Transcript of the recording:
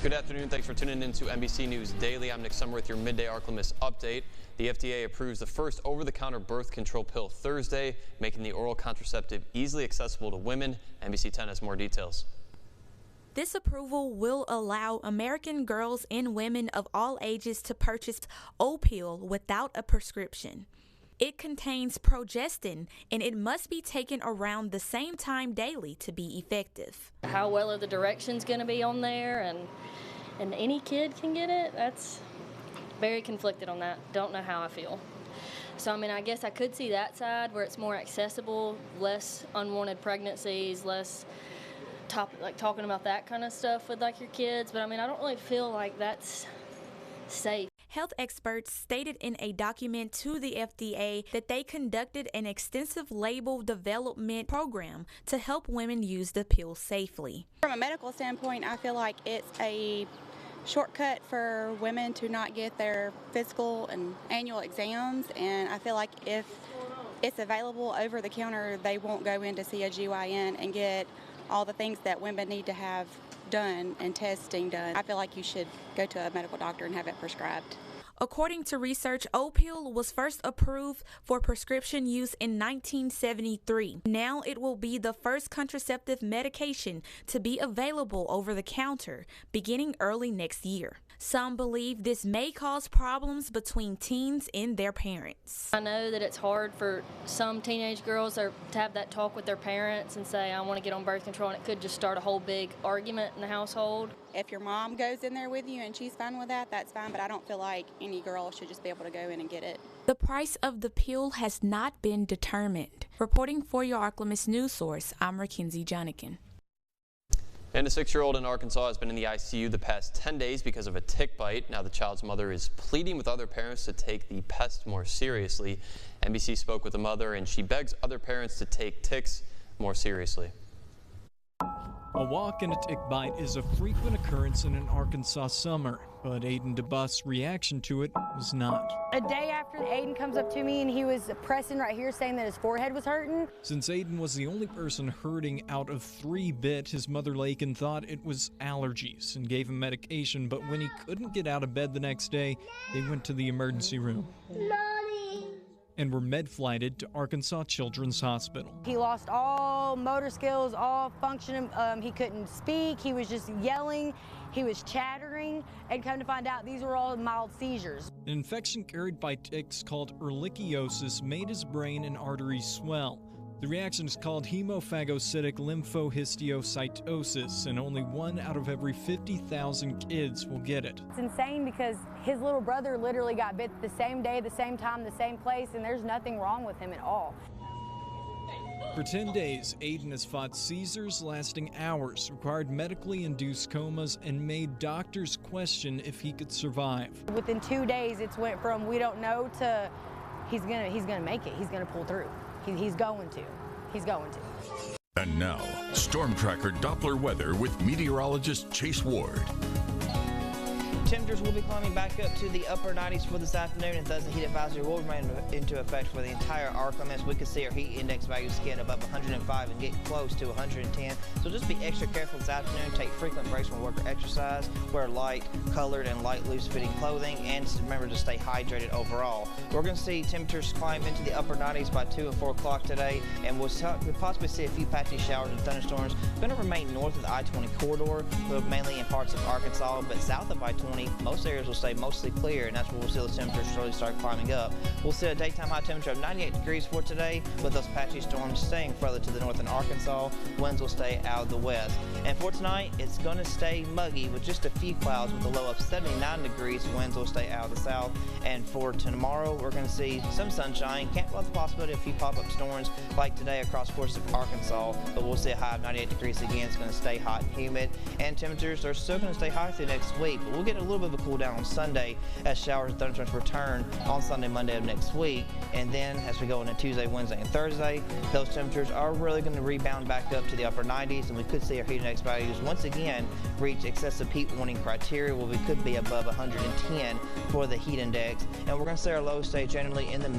Good afternoon. Thanks for tuning in to NBC News Daily. I'm Nick Summer with your Midday Ark-La-Miss update. The FDA approves the first over-the-counter birth control pill Thursday, making the oral contraceptive easily accessible to women. NBC 10 has more details. This approval will allow American girls and women of all ages to purchase Opill without a prescription. It contains progestin, and it must be taken around the same time daily to be effective. How well are the directions going to be on there, and any kid can get it? That's very conflicted on that. Don't know how I feel. So, I mean, I guess I could see that side where it's more accessible, less unwanted pregnancies, less talking about that kind of stuff with your kids. But I mean, I don't really feel like that's safe. Health experts stated in a document to the FDA that they conducted an extensive label development program to help women use the pill safely. From a medical standpoint, I feel like it's a shortcut for women to not get their physical and annual exams, and I feel like if it's available over the counter, they won't go in to see a GYN and get all the things that women need to have done and testing done. I feel like you should go to a medical doctor and have it prescribed. According to research, Opill was first approved for prescription use in 1973. Now it will be the first contraceptive medication to be available over the counter beginning early next year. Some believe this may cause problems between teens and their parents. I know that it's hard for some teenage girls to have that talk with their parents and say, I want to get on birth control, and it could just start a whole big argument in the household. If your mom goes in there with you and she's fine with that, that's fine, but I don't feel like any girl should just be able to go in and get it. The price of the pill has not been determined. Reporting for your Ark-La-Miss news source, I'm Mackenzie Jonikin. And a 6-year-old in Arkansas has been in the ICU the past 10 days because of a tick bite. Now the child's mother is pleading with other parents to take the pest more seriously. NBC spoke with the mother, and she begs other parents to take ticks more seriously. A walk and a tick bite is a frequent occurrence in an Arkansas summer, but Aiden DeBus' reaction to it was not. A day after Aiden comes up to me and he was pressing right here saying that his forehead was hurting. Since Aiden was the only person hurting out of 3 bit, his mother Lakin thought it was allergies and gave him medication, but when he couldn't get out of bed the next day, they went to the emergency room and were med-flighted to Arkansas Children's Hospital. He lost all motor skills, all function. He couldn't speak. He was just yelling. He was chattering. And come to find out, these were all mild seizures. An infection carried by ticks called ehrlichiosis made his brain and arteries swell. The reaction is called hemophagocytic lymphohistiocytosis, and only 1 out of every 50,000 kids will get it. It's insane because his little brother literally got bit the same day, the same time, the same place, and there's nothing wrong with him at all. For 10 days, Aiden has fought seizures lasting hours, required medically induced comas, and made doctors question if he could survive. Within 2 days, it's went from we don't know to he's gonna make it. He's gonna pull through. He's going to. And now, Storm Tracker Doppler weather with meteorologist Chase Ward. Temperatures will be climbing back up to the upper 90s for this afternoon, and thus the heat advisory will remain into effect for the entire Ark-La-Miss. We could see our heat index values get above 105 and get close to 110. So just be extra careful this afternoon. Take frequent breaks from work or exercise. Wear light colored and light loose fitting clothing, and remember to stay hydrated overall. We're going to see temperatures climb into the upper 90s by 2 and 4 o'clock today, and we'll possibly see a few patchy showers and thunderstorms. Going to remain north of the I-20 corridor, mainly in parts of Arkansas, but south of I-20, most areas will stay mostly clear, and that's where we'll see those temperatures slowly start climbing up. We'll see a daytime high temperature of 98 degrees for today, with those patchy storms staying further to the north in Arkansas. Winds will stay out of the west. And for tonight, it's going to stay muggy with just a few clouds with a low of 79 degrees. Winds will stay out of the south. And for tomorrow, we're going to see some sunshine. Can't rule out the possibility of a few pop-up storms like today across portions of Arkansas, but we'll see a high of 98 degrees again. It's going to stay hot and humid, and temperatures are still going to stay high through next week, but we'll get a little bit of a cool down on Sunday as showers and thunderstorms return on Sunday, Monday of next week. And then as we go into Tuesday, Wednesday, and Thursday, those temperatures are really going to rebound back up to the upper 90s, and we could see our heat index values once again reach excessive heat warning criteria, where we could be above 110 for the heat index. And we're going to see our lows stay generally in the